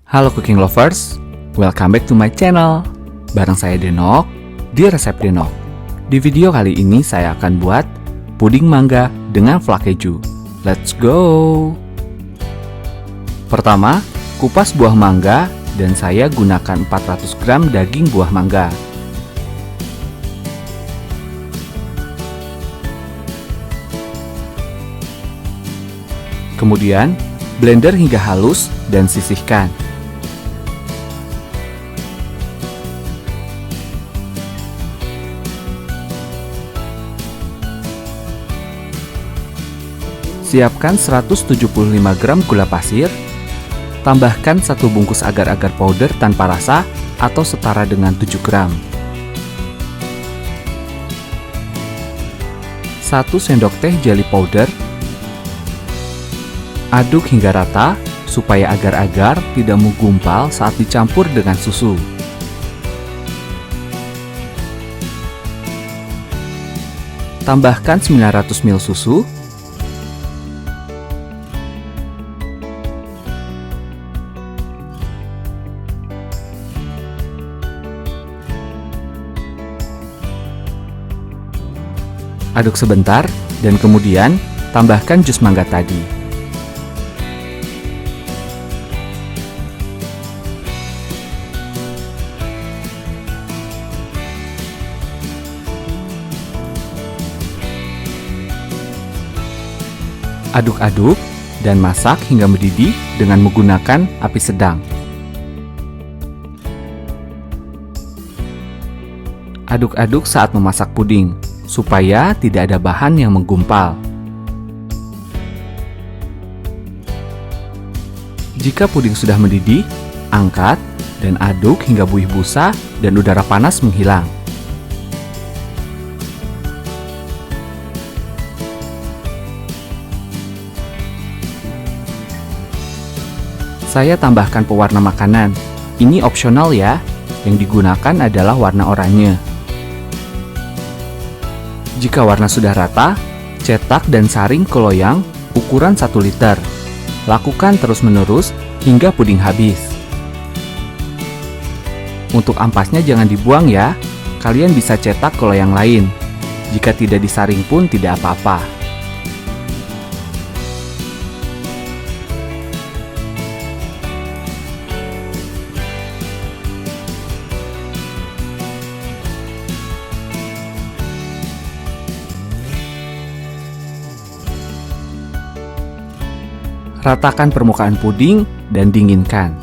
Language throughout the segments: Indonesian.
Halo cooking lovers, welcome back to my channel. Bareng saya Denok, di Resep Denok. Di video kali ini saya akan buat puding mangga dengan flak keju. Let's go! Pertama, kupas buah mangga dan saya gunakan 400 gram daging buah mangga. Kemudian, blender hingga halus dan sisihkan. Siapkan 175 gram gula pasir, tambahkan 1 bungkus agar-agar powder tanpa rasa atau setara dengan 7 gram. 1 sendok teh jelly powder. Aduk hingga rata supaya agar-agar tidak menggumpal saat dicampur dengan susu. Tambahkan 900 ml susu. Aduk sebentar dan kemudian tambahkan jus mangga tadi. Aduk-aduk dan masak hingga mendidih dengan menggunakan api sedang. Aduk-aduk saat memasak puding supaya tidak ada bahan yang menggumpal. Jika puding sudah mendidih, angkat dan aduk hingga buih busa dan udara panas menghilang. Saya tambahkan pewarna makanan. Ini opsional ya. Yang digunakan adalah warna oranye. Jika warna sudah rata, cetak dan saring ke loyang ukuran 1 liter. Lakukan terus-menerus hingga puding habis. Untuk ampasnya jangan dibuang ya. Kalian bisa cetak ke loyang lain. Jika tidak disaring pun tidak apa-apa. Ratakan permukaan puding dan dinginkan.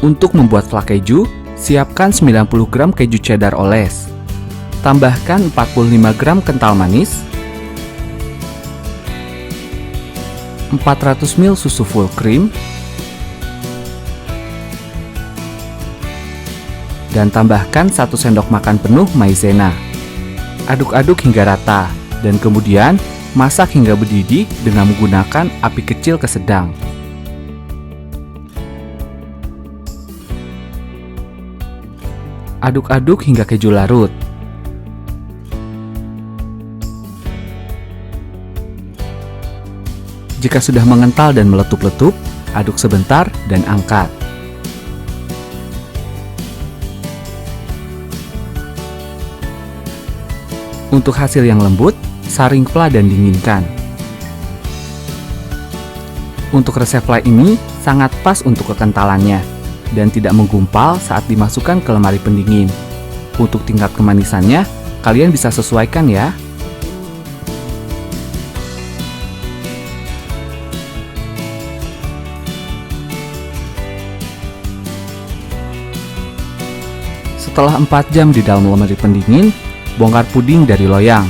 Untuk membuat flak keju, siapkan 90 gram keju cheddar oles. Tambahkan 45 gram kental manis, 400 ml susu full cream, dan tambahkan 1 sendok makan penuh maizena. Aduk-aduk hingga rata dan kemudian masak hingga mendidih dengan menggunakan api kecil ke sedang. Aduk-aduk hingga keju larut. Jika sudah mengental dan meletup-letup, aduk sebentar dan angkat. Untuk hasil yang lembut, saring fla dan dinginkan. Untuk resep fla ini sangat pas untuk kekentalannya dan tidak menggumpal saat dimasukkan ke lemari pendingin. Untuk tingkat kemanisannya, kalian bisa sesuaikan ya. Setelah 4 jam di dalam lemari pendingin, bongkar puding dari loyang.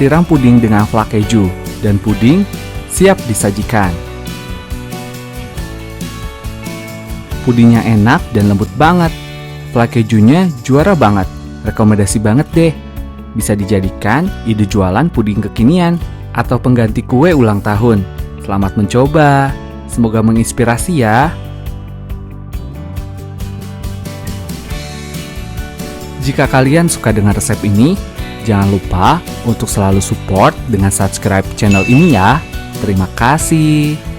Siram puding dengan flak keju dan puding siap disajikan. Pudingnya enak dan lembut banget. Flak kejunya juara banget. Rekomendasi banget deh. Bisa dijadikan ide jualan puding kekinian atau pengganti kue ulang tahun. Selamat mencoba. Semoga menginspirasi ya. Jika kalian suka dengan resep ini, Jangan lupa untuk selalu support dengan subscribe channel ini ya. Terima kasih.